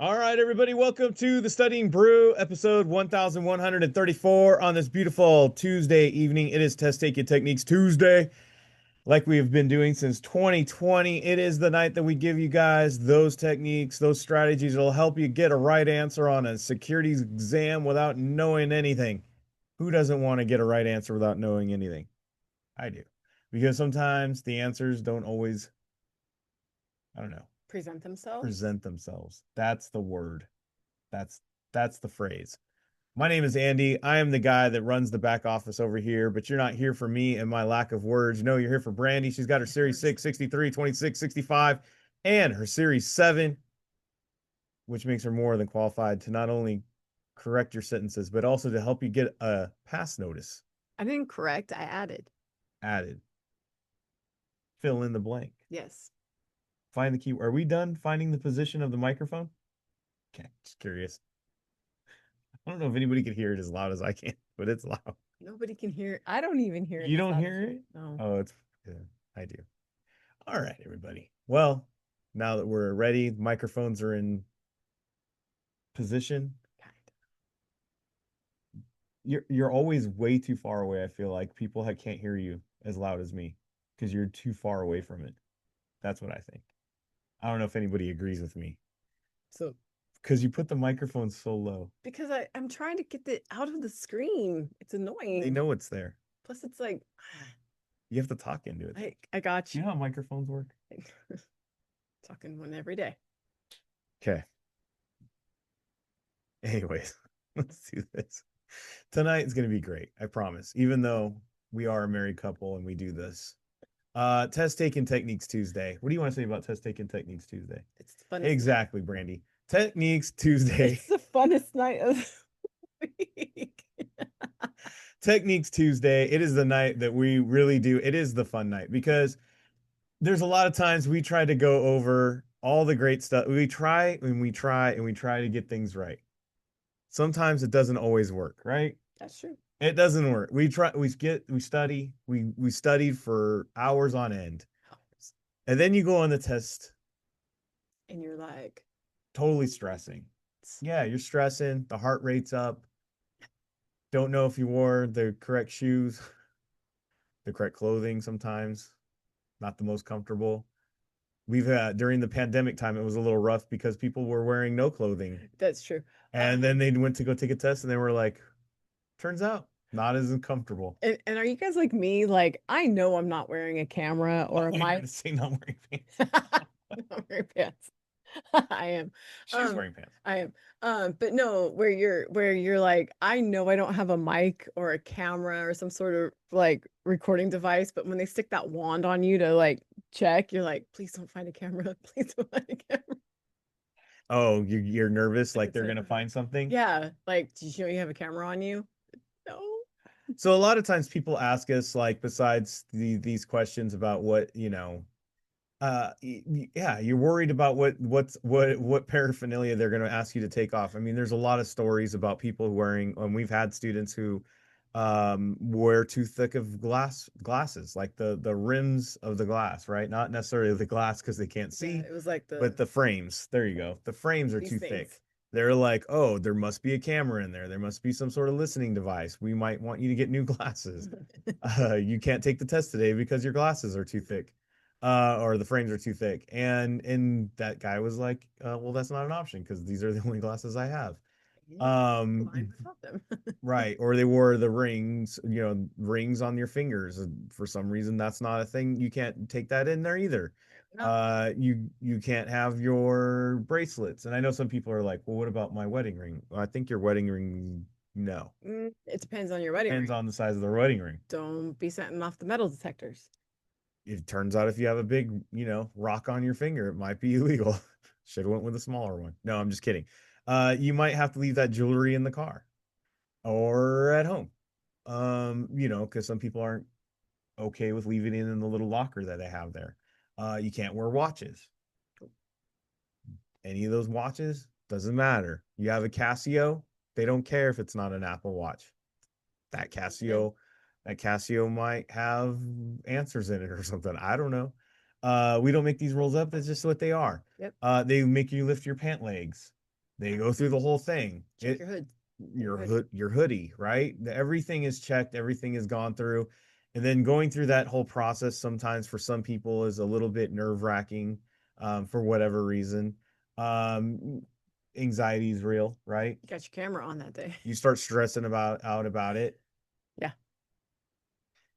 All right, everybody, welcome to the Studying Brew, episode 1134 on this beautiful Tuesday evening. It is Test Taking Techniques Tuesday, like we have been doing since 2020. It is the night that we give you guys those techniques, those strategies that'll help you get a right answer on a securities exam without knowing anything. Who doesn't want to get a right answer without knowing anything? I do. Because sometimes the answers don't always, I don't know, Present themselves. present themselves. That's the word. That's that's the phrase. My name is Andy. I am the guy that runs the back office over here, but you're not here for me and my lack of words. No, you're here for Brandy. She's got her Series 6, 63, 26, 65, and her Series 7, which makes her more than qualified to not only correct your sentences, but also to help you get a pass notice I didn't correct, I added. added. Fill in the blank. Yes. Find the key. Are we done finding the position of the microphone? Okay, just curious. I don't know if anybody can hear it as loud as I can, but it's loud. Nobody can hear it. I don't even hear it. You don't hear it? No. Oh, it's yeah, I do. All right, everybody. Well, now that we're ready, microphones are in position. Kind You're always way too far away. I feel like people can't hear you as loud as me because you're too far away from it. That's what I think. I don't know if anybody agrees with me So because you put the microphone so low. because I'm trying to get it out of the screen. It's They annoying. know it's there. Plus it's like You have to talk into it. I got Do you you. know how microphones work? Talking one every day. Okay. Anyways, let's do this. Tonight is going to be great. I promise. Even though we are a married couple and we do this. Test taking techniques Tuesday. What do you want to say about test taking techniques Tuesday? It's the funnest Exactly, Brandy. Techniques Tuesday. It's the funnest night of the week. Techniques Tuesday. It is the night that we really do. It is the fun night because there's a lot of times we try to go over all the great stuff. We try and we try and we try to get things right. Sometimes it doesn't always work, right? That's true. It doesn't work. We studied for hours on end. And then you go on the test, And you're like, totally stressing. Yeah, you're stressing, the heart rate's up. Don't know if you wore the correct shoes, the correct clothing sometimes, not the most comfortable. We've had during the pandemic time, it was a little rough because people were wearing no clothing. that's true. And then they went to go take a test and they were like, turns out not as uncomfortable. And are you guys like me? Like, I know I'm not wearing a camera or a You're mic. gonna say not wearing pants. Not wearing pants. I am. She's wearing pants. I am. But no, where you're like, I know I don't have a mic or a camera or some sort of like recording device, but when they stick that wand on you to like check, you're like, please don't find a camera. Please don't find a camera. Oh, you're nervous, like It's they're like, gonna find something. yeah, like, did you know you have a camera on you? No. So a lot of times people ask us, like, besides these questions about what, yeah, you're worried about what paraphernalia they're going to ask you to take off. I mean, there's a lot of stories about people wearing, and we've had students who wear too thick of glasses, like the rims of the glass, right? Not necessarily the glass because they can't Yeah, see, it was like but the frames. There you go. The frames are these too thick. things. They're like, oh, there must be a camera in there. There must be some sort of listening device. We might want you to get new glasses. You can't take the test today because your glasses are too thick, or the frames are too thick. And that guy was like, well, that's not an option because these are the only glasses I have. Yeah, blind Um, without them. right. Or they wore the rings, rings on your fingers. For some reason, that's not a thing. You can't take that in there either. No. You can't have your bracelets. And I know some people are like, well, what about my wedding ring? Well, I think your wedding ring, no. It depends on your wedding Depends ring. on the size of the wedding ring. Don't be setting off the metal detectors. It turns out if you have a big, rock on your finger, it might be illegal. Should have went with a smaller one. No, I'm just kidding. You might have to leave that jewelry in the car or at home. Because some people aren't okay with leaving it in the little locker that they have there. You can't wear watches. Any of those watches doesn't matter. You have a Casio, they don't care if it's not an Apple Watch. That Casio, that Casio might have answers in it or something. I don't know. We don't make these rules up. That's just what they are. Yep. They make you lift your pant legs. They go through the whole thing. Check your hood. Your hoodie, right? Everything is checked, everything is gone through. And then going through that whole process sometimes for some people is a little bit nerve-wracking, for whatever reason. Um, Anxiety is real, right? You got your camera on that day. You start stressing about it. Yeah.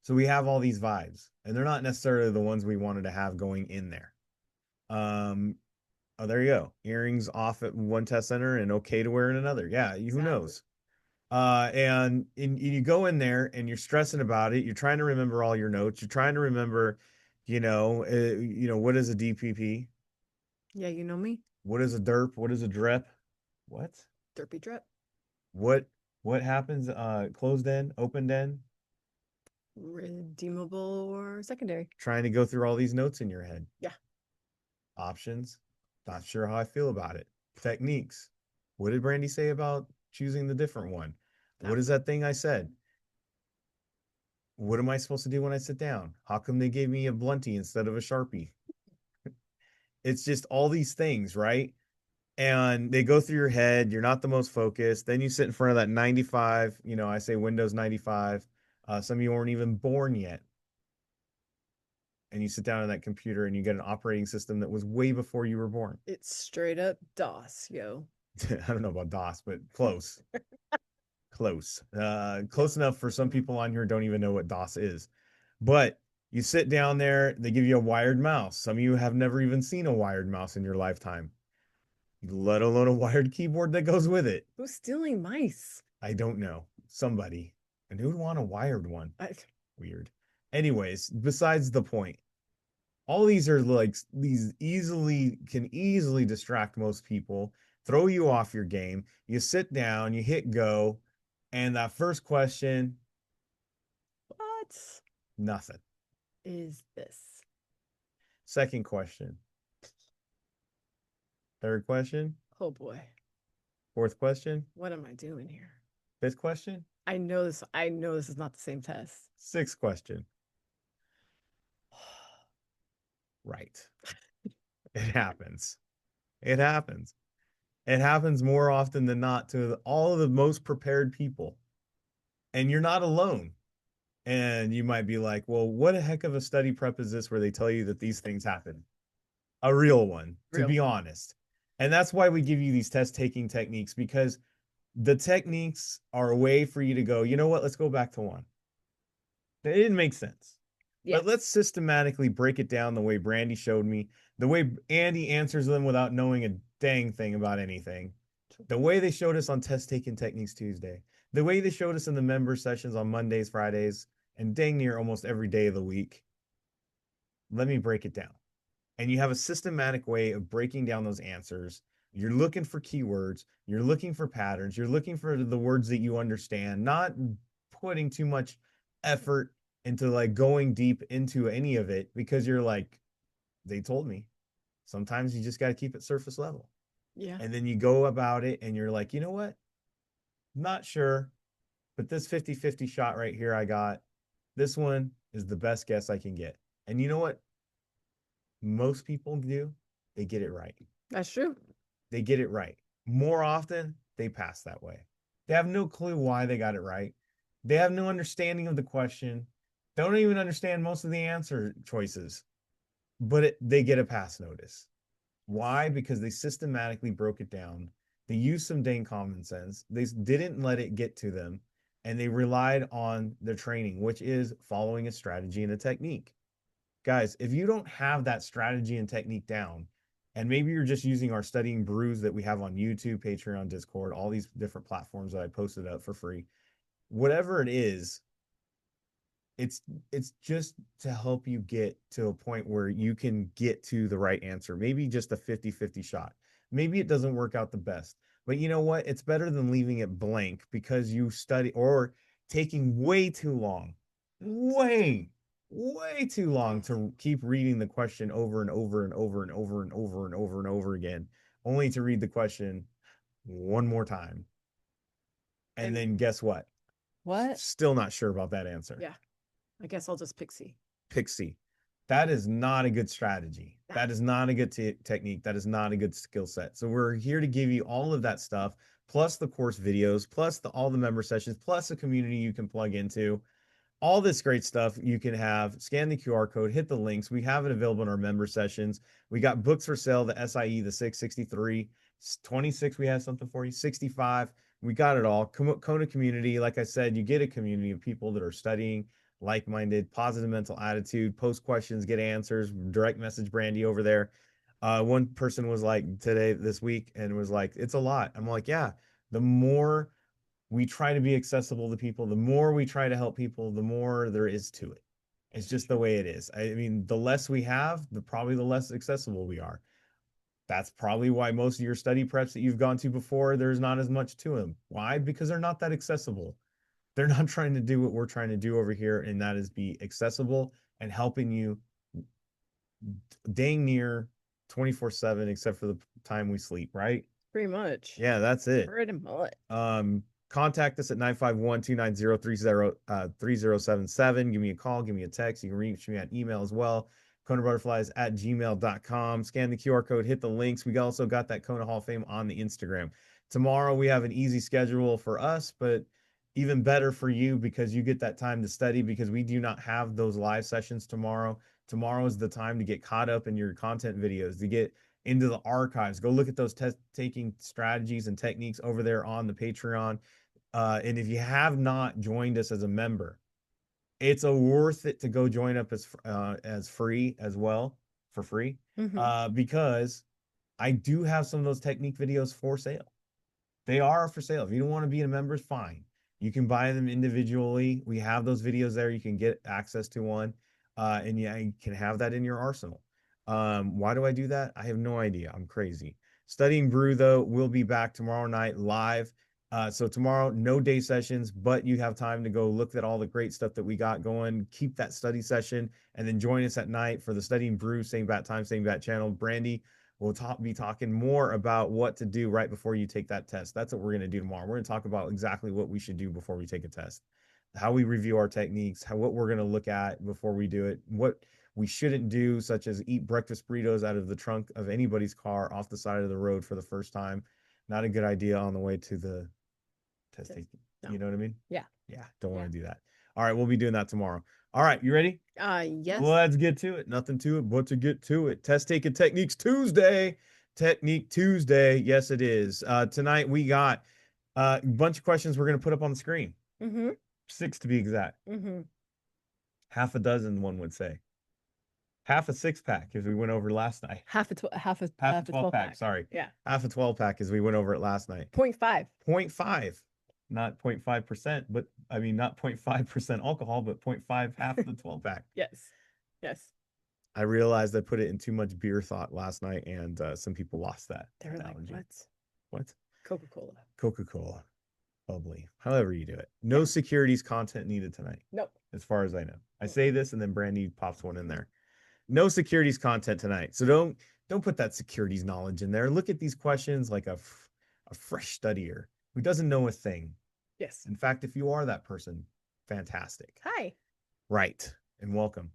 So we have all these vibes, and they're not necessarily the ones we wanted to have going in there. Um, oh, there you go. Earrings off at one test center and okay to wear in another. Yeah, who Exactly. knows? And you go in there and you're stressing about it. You're trying to remember all your notes. You're trying to remember, what is a DPP? Yeah, you know me. What is a derp? What is a drep? What? Derpy drip. What what happens? Closed end, opened end? Redeemable or secondary. Trying to go through all these notes in your head. Yeah. Options. Not sure how I feel about it. Techniques. What did Brandy say about choosing the different one? What is that thing I said? What am I supposed to do when I sit down? How come they gave me a bluntie instead of a Sharpie? It's just all these things, right? And they go through your head. You're not the most focused. Then you sit in front of that 95, I say Windows 95. Some of you weren't even born yet. And you sit down on that computer and you get an operating system that was way before you were born. It's straight up DOS, yo. I don't know about DOS, but close. Close. Close enough for some people on here who don't even know what DOS is. But you sit down there, they give you a wired mouse. Some of you have never even seen a wired mouse in your lifetime, let alone a wired keyboard that goes with it. Who's stealing mice? I don't know. Somebody. And who'd want a wired one? Weird. Anyways, besides the point, all these are like these can easily distract most people, throw you off your game. You sit down, you hit go, and that first question, What nothing. is this? Second question. Third question. Oh boy. Fourth question. What am I doing here? Fifth question. I know this. I know this is not the same test. Sixth question. Right. It happens. It happens. It happens more often than not to all of the most prepared people. And you're not alone. And you might be like, well, what a heck of a study prep is this where they tell you that these things happen? A real one, to be honest. And that's why we give you these test taking techniques, because the techniques are a way for you to go, you know what? Let's go back to one. It didn't make sense. Yeah. But let's systematically break it down the way Brandy showed me, the way Andy answers them without knowing a dang thing about anything, the way they showed us on Test Taking Techniques Tuesday, the way they showed us in the member sessions on Mondays, Fridays, and dang near almost every day of the week. Let me break it down. And you have a systematic way of breaking down those answers. You're looking for keywords, you're looking for patterns, you're looking for the words that you understand, not putting too much effort into like going deep into any of it, because you're like, they told me. Sometimes you just got to keep it surface level. Yeah. And then you go about it and you're like, you know what? Not sure, but this 50-50 shot right here I got, this one is the best guess I can get. And you know what most people do? They get it right. That's true. They get it right. More often, they pass that way. They have no clue why they got it right. They have no understanding of the question. They don't even understand most of the answer choices, but they get a pass notice. Why? Because they systematically broke it down. They used some dang common sense. They didn't let it get to them, and they relied on their training, which is following a strategy and a technique. Guys, if you don't have that strategy and technique down, and maybe you're just using our Studying Brews that we have on YouTube, Patreon, Discord, all these different platforms that I posted up for free, whatever it is, it's just to help you get to a point where you can get to the right answer. Maybe just a 50-50 shot. Maybe it doesn't work out the best. But you know what? It's better than leaving it blank because you study or taking way too long. Way too long to keep reading the question over and over and over and over and over and over and over again, only to read the question one more time. And then guess what? What? Still not sure about that answer. Yeah. I guess I'll just pick C. Pick C. That is not a good strategy. Nah, That is not a good technique. That is not a good skill set. So we're here to give you all of that stuff, plus the course videos, plus all the member sessions, plus a community you can plug into. All this great stuff you can have. Scan the QR code, hit the links. We have it available in our member sessions. We got books for sale, the SIE, the 663, 26, we have something for you, 65. We got it all. Kona community, like I said, you get a community of people that are studying, like-minded, positive mental attitude, post questions, get answers, direct message Brandy over there. One person was like today, this week, and was like, it's a lot. I'm like, yeah, the more we try to be accessible to people, the more we try to help people, the more there is to it. It's just the way it is. I mean, the less we have, probably the less accessible we are. That's probably why most of your study preps that you've gone to before, there's not as much to them. Why? Because they're not that accessible. They're not trying to do what we're trying to do over here, and that is be accessible and helping you dang near 24/7, except for the time we sleep, right? pretty much. Yeah, that's it. Pretty much. Contact us at 951-290-3077. Give me a call, give me a text. You can reach me at email as well. KonaButterflyz@gmail.com. Scan the QR code, hit the links. We also got that Kona Hall of Fame on the Instagram. Tomorrow we have an easy schedule for us, but even better for you because you get that time to study because we do not have those live sessions tomorrow. Tomorrow is the time to get caught up in your content videos, to get into the archives. Go look at those test taking strategies and techniques over there on the Patreon. And if you have not joined us as a member, it's a worth it to go join up as free as well, for free, because I do have some of those technique videos for sale. They are for sale. If you don't want to be a member, fine. You can buy them individually. We have those videos there. You can get access to one, and yeah, you can have that in your arsenal. Why do I do that? I have no idea. I'm crazy. Studying Brew, though, will be back tomorrow night live. So tomorrow, no day sessions, but you have time to go look at all the great stuff that we got going. Keep that study session, and then join us at night for the Studying Brew, same bat time, same bat channel. Brandy will be talking more about what to do right before you take that test. That's what we're going to do tomorrow. We're going to talk about exactly what we should do before we take a test, how we review our techniques, what we're going to look at before we do it, what we shouldn't do, such as eat breakfast burritos out of the trunk of anybody's car off the side of the road for the first time. Not a good idea on the way to the test taking. No. You know what I mean? Yeah. Yeah. Don't want to do that. All right. We'll be doing that tomorrow. All right. You ready? Yes. Let's get to it. Nothing to it but to get to it. Test taking techniques Tuesday. Technique Tuesday. Yes, it is. Tonight we got a bunch of questions we're going to put up on the screen. 6 to be exact. Half a dozen, one would say. Half a 6-pack as we went over last night. Half a 12 pack. Sorry. Yeah. Half a 12 pack as we went over it last night. 0.5. 0.5. Not 0.5%, but I mean, not 0.5% alcohol, but 0.5 half the 12 pack. Yes. Yes. I realized I put it in too much beer thought last night, and some people lost that They were like, analogy. what? Coca-Cola. Coca-Cola. Bubbly. However you do it. No securities content needed tonight. Nope. As far as I know. I say this and then Brandy pops one in there. No securities content tonight. So don't put that securities knowledge in there. Look at these questions like a fresh studier who doesn't know a thing. Yes. In fact, if you are that person, fantastic. Hi. Right. And welcome.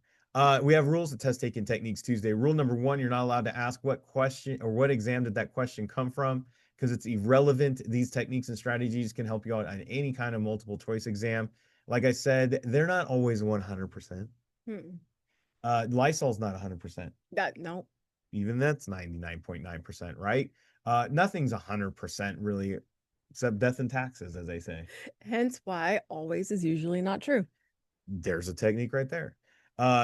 We have rules of test taking techniques Tuesday. Rule number 1, you're not allowed to ask what question or what exam did that question come from, because it's irrelevant. These techniques and strategies can help you out on any kind of multiple choice exam. Like I said, they're not always 100%. Lysol's not 100%. No. Even that's 99.9%, right? Nothing's 100% really, except death and taxes, as they say. Hence why always is usually not true. There's a technique right there.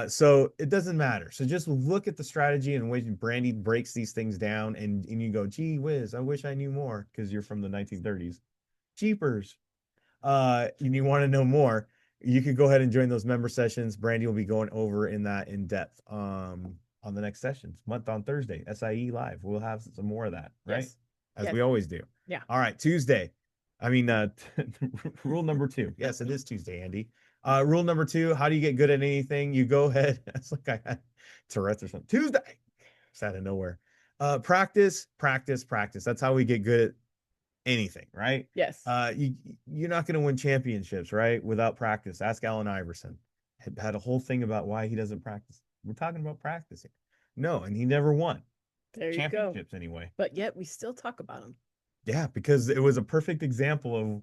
So it doesn't matter. So just look at the strategy and way Brandy breaks these things down, and you go, gee whiz, I wish I knew more, because you're from the 1930s. Jeepers. And you want to know more, you could go ahead and join those member sessions. Brandy will be going over in that in depth on the next sessions, month on Thursday, SIE live. We'll have some more of that, right? Yes. As we always do. Yeah. All right, Tuesday. I mean, rule number 2. Yes, it is Tuesday, Andy. Rule number 2, how do you get good at anything? You go ahead. It's like I had Tourette's or something. Tuesday. It's out of nowhere. Practice, practice, practice. That's how we get good at anything, right? Yes. You're not going to win championships, right, without practice. Ask Allen Iverson. Had a whole thing about why he doesn't practice. We're talking about practicing. No, and he never won There you go. championships anyway. But yet we still talk about him. Yeah, because it was a perfect example of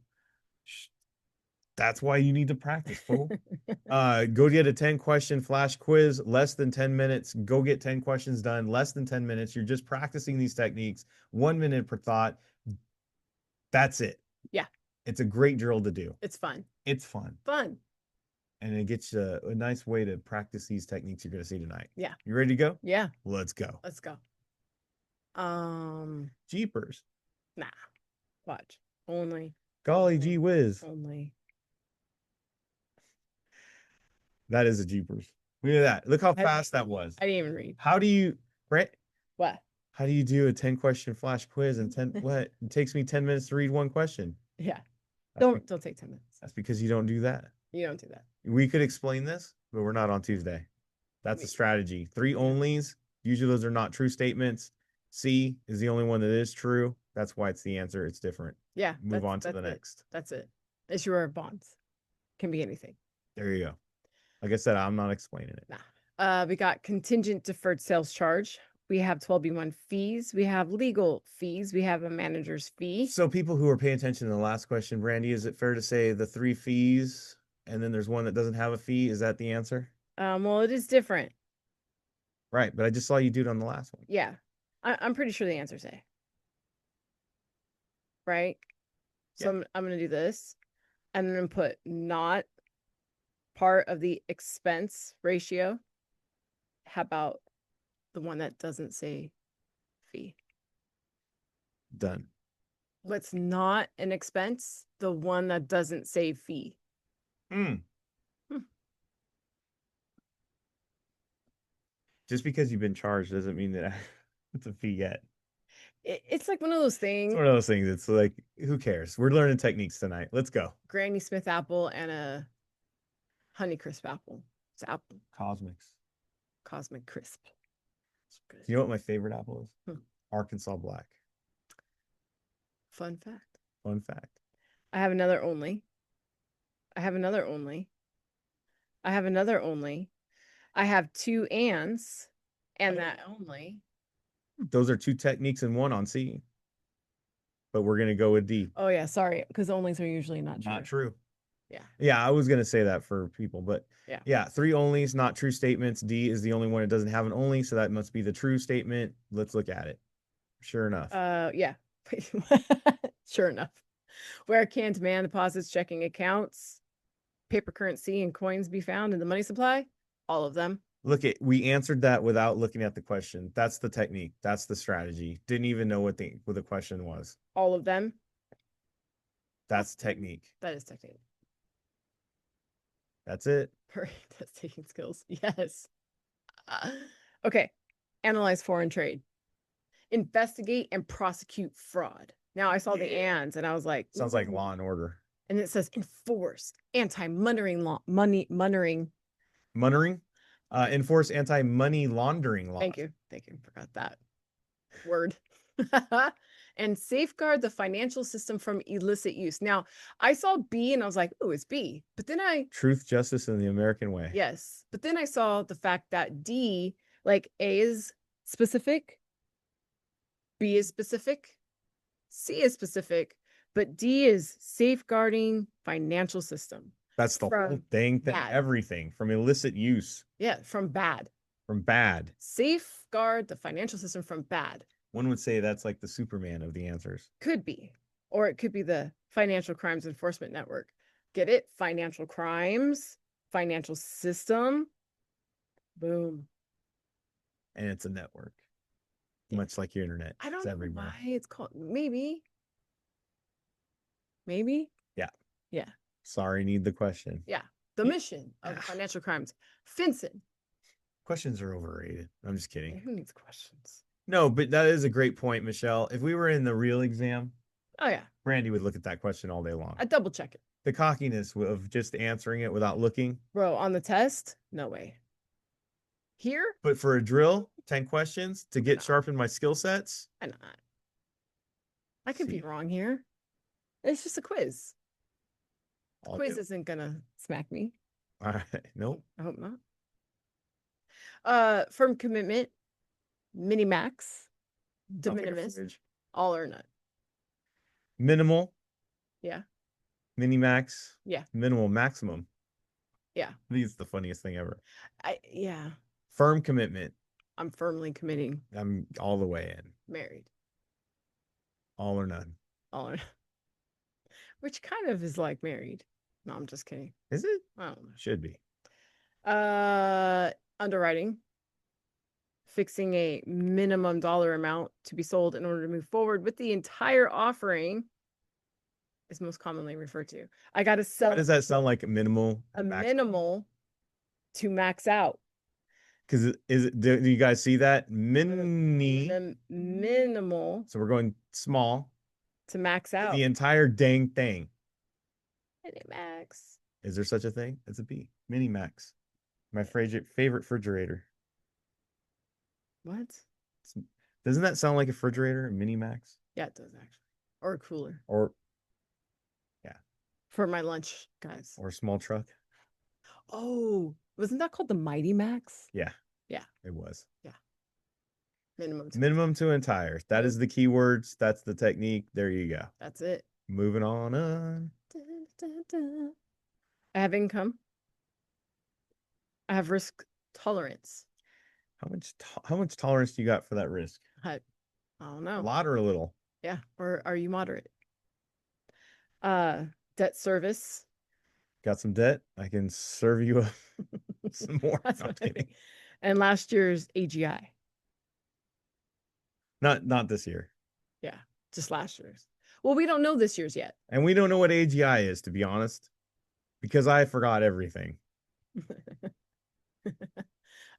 that's why you need to practice, fool. Go get a 10 question flash quiz, less than 10 minutes. Go get 10 questions done, less than 10 minutes. You're just practicing these techniques, 1 minute per thought. That's it. Yeah. It's a great drill to do. It's fun. It's fun. Fun. And it gets you a nice way to practice these techniques you're going to see tonight. Yeah. You ready to go? Yeah. Let's go. Let's go. Jeepers. Nah. Watch. Only. Golly gee whiz. Only. That is a jeepers. Look at that. Look how fast that was. I didn't even read. How do you, Brent? What? How do you do a 10 question flash quiz and 10 what? It takes me 10 minutes to read one question. Yeah. That's Don't take 10 minutes. That's because you don't do that. You don't do that. We could explain this, but we're not on Tuesday. That's a strategy. 3 onlys. Usually those are not true statements. C is the only one that is true. That's why it's the answer. It's different. Yeah. Move on to the next. That's it. Issuer of bonds. Can be anything. There you go. Like I said, I'm not explaining it. Nah. We got contingent deferred sales charge. We have 12B1 fees. We have legal fees. We have a manager's fee. So people who are paying attention to the last question, Brandy, is it fair to say the 3 fees and then there's one that doesn't have a fee? Is that the answer? Well, it is different. Right, but I just saw you do it on the last one. Yeah. I'm pretty sure the answer's A. Right? So I'm going to do this. And then put not part of the expense ratio. How about the one that doesn't say fee? Done. What's not an expense? The one that doesn't say fee. Just because you've been charged doesn't mean that it's a fee yet. It's like one of those things. It's one of those things. It's like, who cares? We're learning techniques tonight. Let's go. Granny Smith apple and a Honeycrisp apple. It's apple. Cosmic Crisp. Do you know what my favorite apple is? Hmm. Arkansas Black. Fun fact. Fun fact. I have another only. I have another only. I have another only. I have 2 ands and that only. Those are 2 techniques in one on C. But we're going to go with D. Oh, yeah. Sorry. Because onlys are usually not true. Not true. Yeah. Yeah, I was going to say that for people, but yeah, 3 onlys, not true statements. D is the only one that doesn't have an only, so that must be the true statement. Let's look at it. Sure enough. Yeah. Sure enough. Where can demand deposits, checking accounts, paper currency, and coins be found in the money supply? All of them. We answered that without looking at the question. That's the technique. That's the strategy. Didn't even know what the question was. All of them. That's technique. That is technique. That's it. Test taking skills. Yes. Okay. Analyze foreign trade. Investigate and prosecute fraud. Now I saw the ands and I was like, sounds like Law and Order. And it says enforce anti-money laundering. Enforce anti-money laundering laws. Thank you. Forgot that word. And safeguard the financial system from illicit use. Now, I saw B and I was like, oh, it's B. But then Truth, justice, and the American way. Yes. But then I saw the fact that D, like A is specific, B is specific, C is specific, but D is safeguarding financial system. That's the whole thing, everything from illicit use. Yeah, from bad. From bad. Safeguard the financial system from bad. One would say that's like the Superman of the answers. Could be. Or it could be the Financial Crimes Enforcement Network. Get it? Financial crimes, financial system. Boom. And it's a network. Much like your internet. I don't know why it's called. Maybe. Yeah. Yeah. Sorry, need the question. Yeah. The mission of financial crimes. Finson. Questions are overrated. I'm just kidding. Who needs questions? No, but that is a great point, Michelle. If we were in the real exam, oh yeah, Brandy would look at that question all day long. I double check it. The cockiness of just answering it without looking. Bro, on the test, no way. Here? But for a drill, 10 questions to get sharpen my skill sets. Why not? I could be wrong here. It's just a quiz. The quiz isn't gonna smack me. All right. Nope. I hope not. Firm commitment, mini max, de Sounds like a minimis, fridge. all or none. Minimal, Yeah. mini max, Yeah. minimal, maximum. Yeah. I think it's the funniest thing ever. Yeah. Firm commitment. I'm firmly committing. I'm all the way in. Married. All or none. All or which kind of is like married. No, I'm just kidding. Is it? I don't Should be. know. Underwriting. Fixing a minimum dollar amount to be sold in order to move forward with the entire offering is most commonly referred to. I got to Why sell does that sound like minimal? a Max? minimal to max out. Because do you guys see that? Mini. Minimal So we're going small. to max out. The entire dang thing. Mini max. Is there such a thing? It's a B. Mini Max. My favorite refrigerator. What? Doesn't that sound like a refrigerator? A Mini Max? Yeah, it does actually. Or a cooler Or yeah. for my lunch, guys. Or a small truck? Oh, wasn't that called the Mighty Max? Yeah. Yeah. It was. Yeah. Minimum to entire. That is the keywords. That's the technique. There you go. That's it. Moving on. Dun, dun, dun. I have income. I have risk tolerance. How much tolerance do you got for that risk? I don't A know. lot or a little? Yeah. Or are you moderate? Debt service. Got some debt? I can serve you up some more. That's No, I'm what I kidding. think. And last year's AGI. Not this year. Yeah. Just last year's. Well, we don't know this year's yet. And we don't know what AGI is, to be honest, because I forgot everything.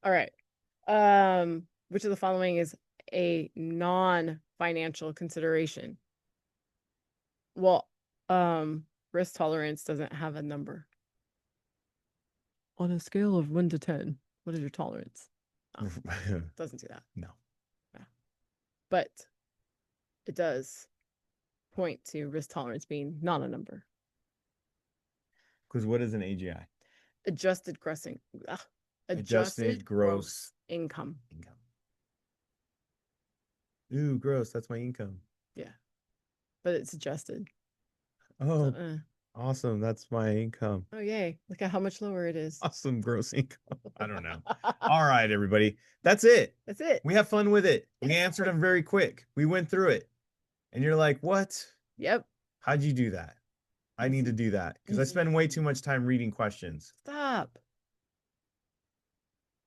All right. Which of the following is a non-financial consideration? Well, risk tolerance doesn't have a number. On a scale of 1 to 10, what is your tolerance? Oh, doesn't do that. No. Yeah. But it does point to risk tolerance being not a number. Because what is an AGI? Adjusted Adjusted gross income. Ooh, gross. That's my income. Yeah. But it's adjusted. Oh, So, awesome. That's my income. oh, yay. Look at how much lower it is. Awesome gross income. I don't know. All right, everybody. That's it. That's it. We have fun with it. We answered them very quick. We went through it. And you're like, what? Yep. How'd you do that? I need to do that because I spend way too much time reading questions. Stop.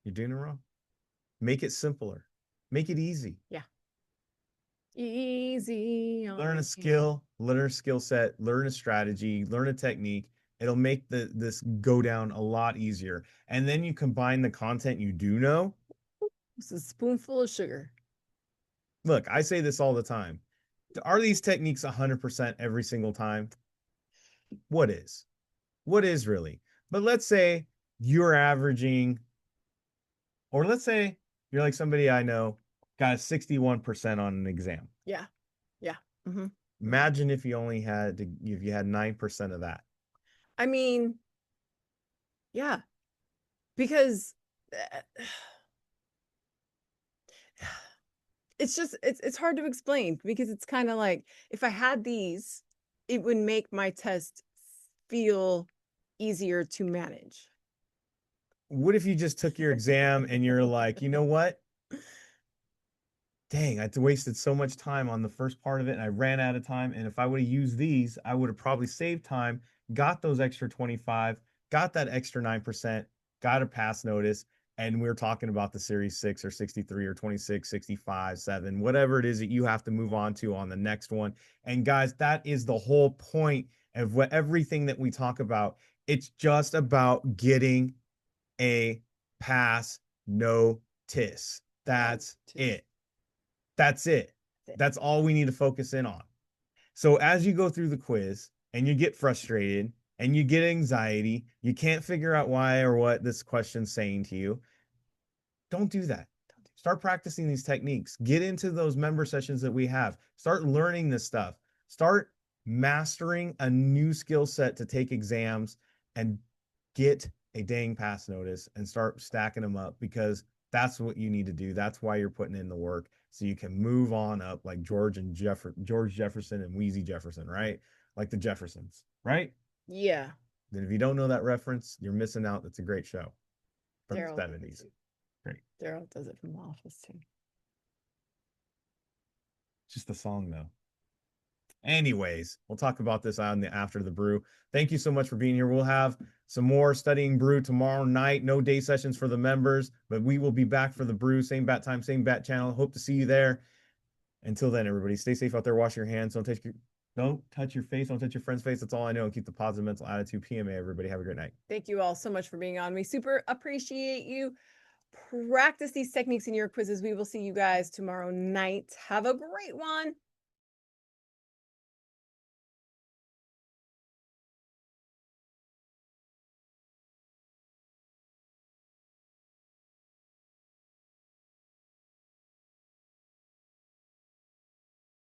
You're doing it wrong. Make it simpler. Make it easy. Yeah. Easy. Learn a skill, learn a skill set, learn a strategy, learn a technique. It'll make this go down a lot easier. And then you combine the content you do know. It's a spoonful of sugar. Look, I say this all the time. Are these techniques 100% every single time? What is? What is really? But let's say you're averaging, or let's say you're like somebody I know got a 61% on an exam. Yeah. Yeah. Mm-hmm. Imagine if you had 9% of that. I mean, yeah. Because it's hard to explain because it's kind of like if I had these, it would make my test feel easier to manage. What if you just took your exam and you're like, you know what? Dang, I wasted so much time on the first part of it and I ran out of time. And if I would have used these, I would have probably saved time, got those extra 25, got that extra 9%, got a pass notice. And we're talking about the Series 6 or 63 or 26, 65, 7, whatever it is that you have to move on to on the next one. And guys, that is the whole point of everything that we talk about. It's just about getting a pass notice. That's it. That's it. That's all we need to focus in on. So as you go through the quiz and you get frustrated and you get anxiety, you can't figure out why or what this question's saying to you, don't do that. Start practicing these techniques. Get into those member sessions that we have. Start learning this stuff. Start mastering a new skill set to take exams and get a dang pass notice and start stacking them up because That's what you need to do. That's why you're putting in the work so you can move on up like George Jefferson and Wheezy Jefferson, right? Like the Jeffersons, right? Yeah. Then if you don't know that reference, you're missing out. It's a great show from the Daryl does it 70s. too. Great. Daryl does it from The Office too. Just the song though. Anyways, we'll talk about this on the after the brew. Thank you so much for being here. We'll have some more studying brew tomorrow night. No day sessions for the members, but we will be back for the brew. Same bat time, same bat channel. Hope to see you there. Until then, everybody, stay safe out there. Wash your hands. Don't touch your face. Don't touch your friend's face. That's all I know. And keep the positive mental attitude. PMA, everybody. Have a great night. Thank you all so much for being on. We super appreciate you. Practice these techniques in your quizzes. We will see you guys tomorrow night. Have a great one.